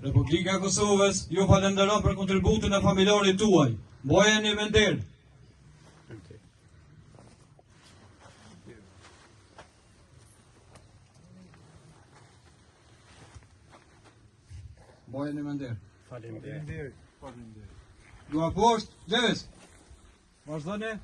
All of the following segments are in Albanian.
Republika e Kosovës ju falenderon për kontributin e familjarit tuaj. Mbojeni me nder. Mbojeni me nder. Faleminderit. Ju aposht, Gjeves. Vazhdoni.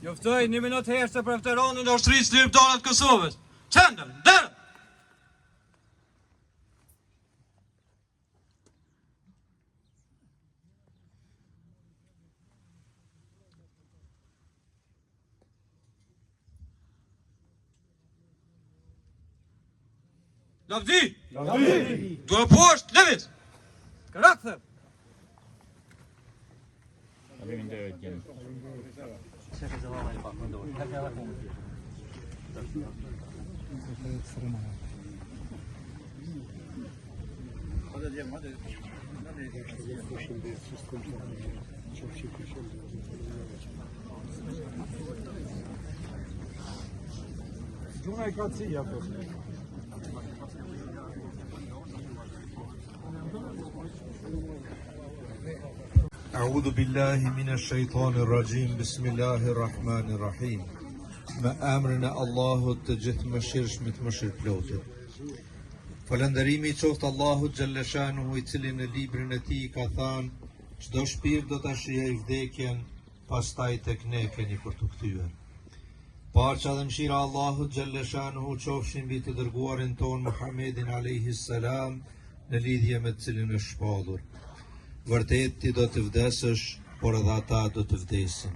Joftoj 1 minutë herë se preferonin e ushtrisë lirimtare të Kosovës. Qendër, derë! Lavdi! Dua poshtë, levit! Karakter! Faleminderit gjeni. Gjuna I ka cija, po. أعوذ بالله من الشيطان الرجيم بسم الله الرحمن الرحيم ما أمرنا الله تجث مشيرش متمشر بلوته Falëndërimi qoftë Allahut Gjellëshanuhu I cili në librin e tij ka thënë çdo shpirt do ta shijojë vdekjen, pastaj tek ne keni për të kthyer. Paqja dhe mëshira e Allahut Gjellëshanuhu qofshin mbi të dërguarin ton Muhammedin alayhi salam në lidhje me të cilin është shpallur. Vërtet ti do të vdesësh, por edhe ata do të vdesin.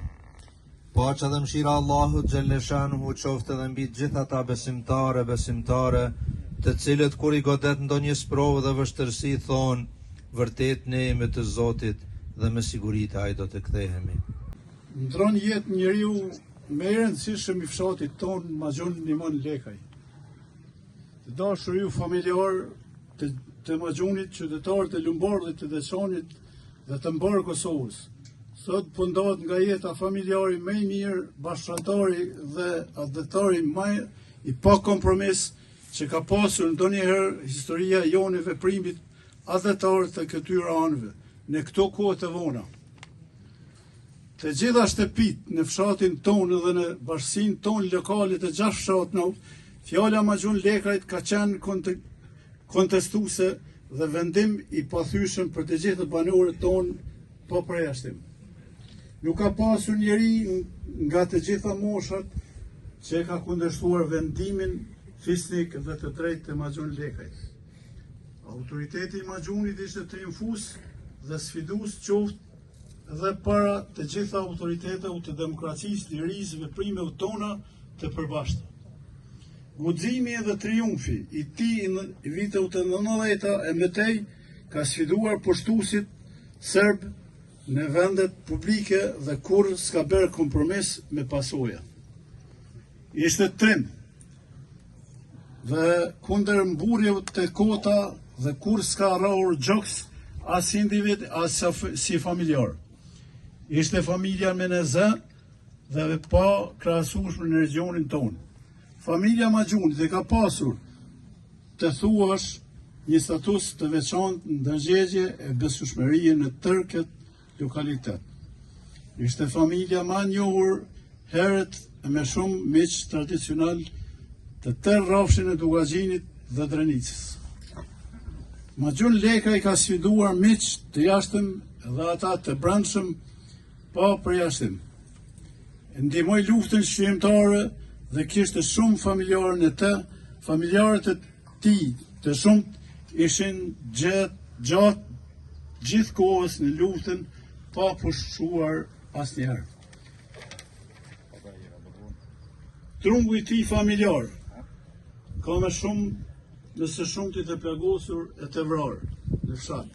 Paqja dhe mëshira e Allahut Gjellëshanuhu qoftë edhe mbi të gjithë ata besimtare të cilët kur I godet ndonjë sprovë dhe vështërsi thonë, vërtet ne jemi të Zotit dhe me siguri ai do të kthehemi. Ndron jetë njeriu më I rëndësishëm I fshatit ton Maxhun Nimon Lekaj. Të dashur ju familjar të Maxhunit, qytetar të Lumborët, të Deçanit dhe të mbarë Kosovës. Sot po ndahet nga jeta familjari më I mirë, bashkëtari dhe adhetari më I pa kompromis që ka pasur ndonjëherë historia jone veprimit adhetar të këtyre anëve në këto kohë të vona. Të gjitha shtëpit në fshatin tonë dhe në bashkësinë tonë lokale të 6 fshatëve, fjala Maxhun Lekajt ka qenë kontestuese dhe vendim I pathyeshëm për të gjithë banorët tonë pa përjashtim. Nuk ka pasur njeri nga të gjitha moshat që ka kundërshtuar vendimin fisnik dhe të drejtë të Maxhun Lekajt. Autoriteti I Maxhunit ishte triumfues dhe sfidues qoftë dhe para të gjitha autoriteteve të demokracisë, lirisë, veprimeve tona të përbashkëta. Guximi dhe triumfi I tij në vitet të 90-ta e mëtej ka sfiduar poshtuesit serb në vendet publike dhe kur s'ka bërë kompromis me pasoja. Ishte trim dhe kundër mburjeve të kota dhe kur s'ka rrahur gjoks as individ as si familjar. Ishte familja me në zë dhe pa krahasueshme në regionin tonë. Familja Maxhunit e ka pasur të thuash një status të veçantë në ndërgjegje e besueshmërie në tërë këtë lokalitet. Ishte familja më e njohur herët e me shumë miq tradicional të tërë rrafshin e Dugazhinit dhe Drenicës. Maxhun Lekaj ka sfiduar miq të jashtëm dhe ata të brendshëm pa përjashtim. Ndihmoi luftën shqyrtare dhe kishte shumë familjarë në të, familjarët e tij të shumt ishin gjatë gjithë kohës në luftën pa pushtuar asnjëherë. Trungu I tij familjar ka më shumë nëse shumtit e plagosur e të vrarë në fshat.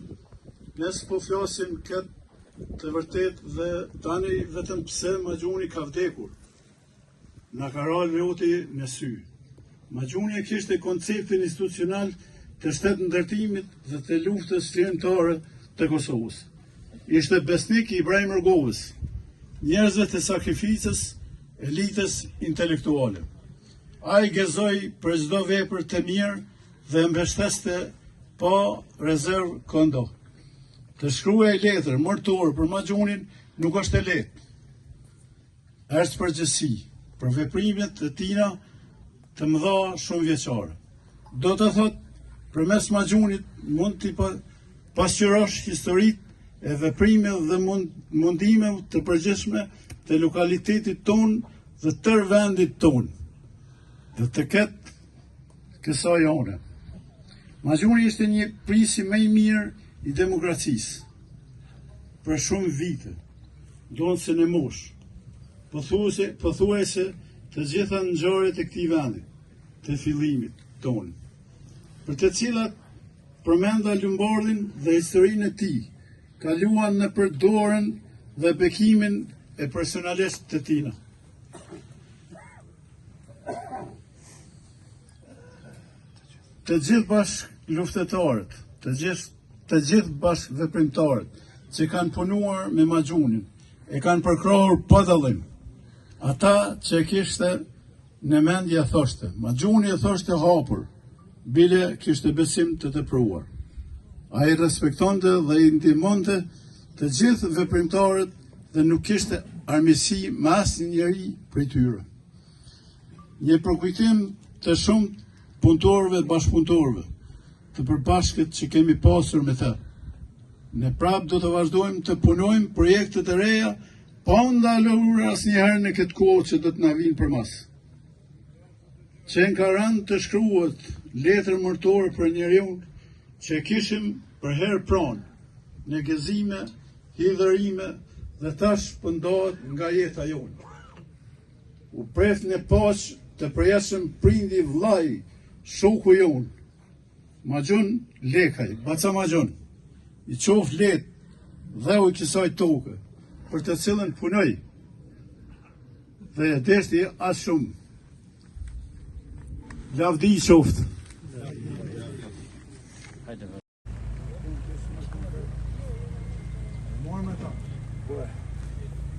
Nëse po flasim këtë të vërtet dhe tani vetëm pse Maxhuni ka vdekur. Na ka ralë Loti në sy. Maxhuni e kishte konceptin institucional të shtetë ndërtimit dhe të luftës shkrimtare të Kosovës. Ishte besnik i Ibrahim Rëgovës, njerëzve të sakrificës, elitës intelektuale. Ai gëzoi për çdo vepër të mirë dhe mbështeste pa rezervë këndo. Të shkruaj letër mërtor për Maxhunin nuk është e lehtë. Është përgjegjësi për veprimet e tina të mëdha shumë vjeçare. Do të thotë, përmes Maxhunit mund të pasqyrosh historitë e veprimet dhe mundime të përgjithshme të lokalitetit ton dhe tërë vendit ton, dhe të ketë kësaj jone. Maxhuni ishte një prisi më i mirë i demokracisë. Për shumë vite, donë se në mosh, pothuajse të gjitha ngjarjet e këtij vendi, të fillimit tonë, për të cilat përmenda Lumbardhin dhe historinë e tij, kaluan në përdorën dhe bekimin e personalisht të tina. Të gjithë bashkë luftetarët, të gjithë bashkë veprimtarët që kanë punuar me Maxhunin, e kanë përkrahur pa dallim. Ata që kishte në mendje thoshte, Maxhuni e thoshte hapur, bile kishte besim të tepruar. Ai respektonte dhe i ndihmonte të gjithë veprimtarët dhe nuk kishte armiqësi me asnjëri prej tyre. Një përkujtim të shumë punëtorëve, bashkëpunëtorëve, të përbashkët që kemi pasur me të. Ne prapë do të vazhdojmë të punojmë projekte të reja, pa ndalur asnjëherë në këtë kohë që do të na vinë përmas. Që ka rënë të shkruhet letër mërtore për njeriu që kishim për herë pranë në gëzime, hidhërime dhe tash pëndohet nga jeta jonë. U pref në paqë të përjashëm prindi vllai, shoku jonë, Maxhun Lekaj, Baca Maxhun, i qof letë dhe u kësaj toke, për të cilën punoj, dhe e deshti as shumë. Lavdi i qoftë.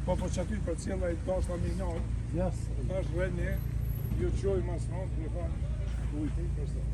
Po që aty për cilla i tash familjar, tash rënë, ju qoj mas nëmë, në thamë, ujtë i përsa.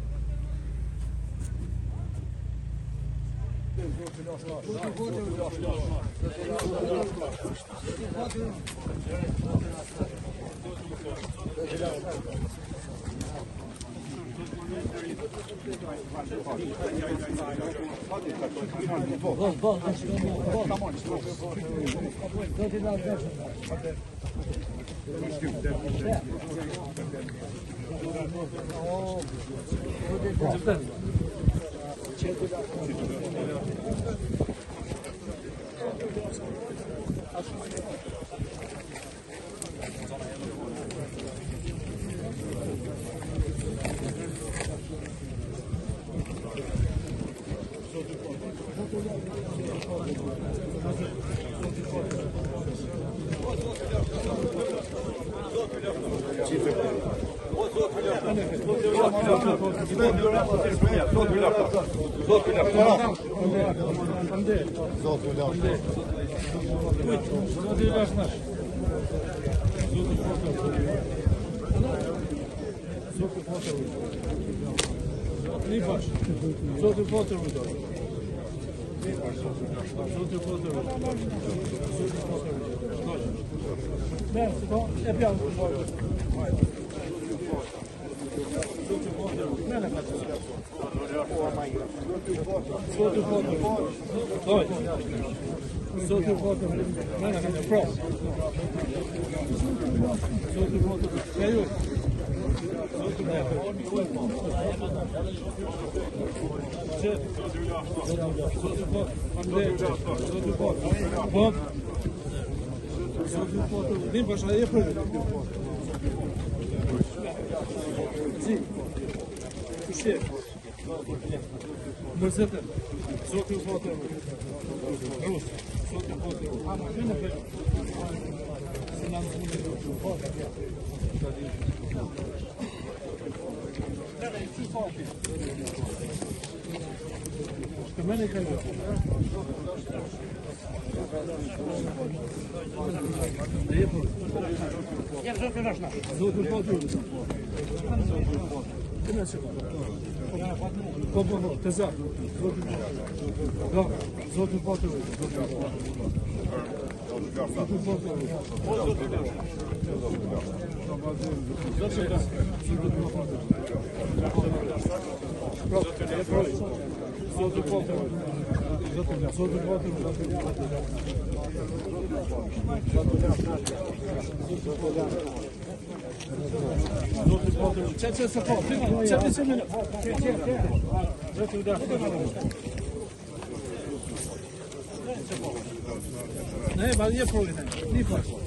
Ne, ma nie problem. Nie problem.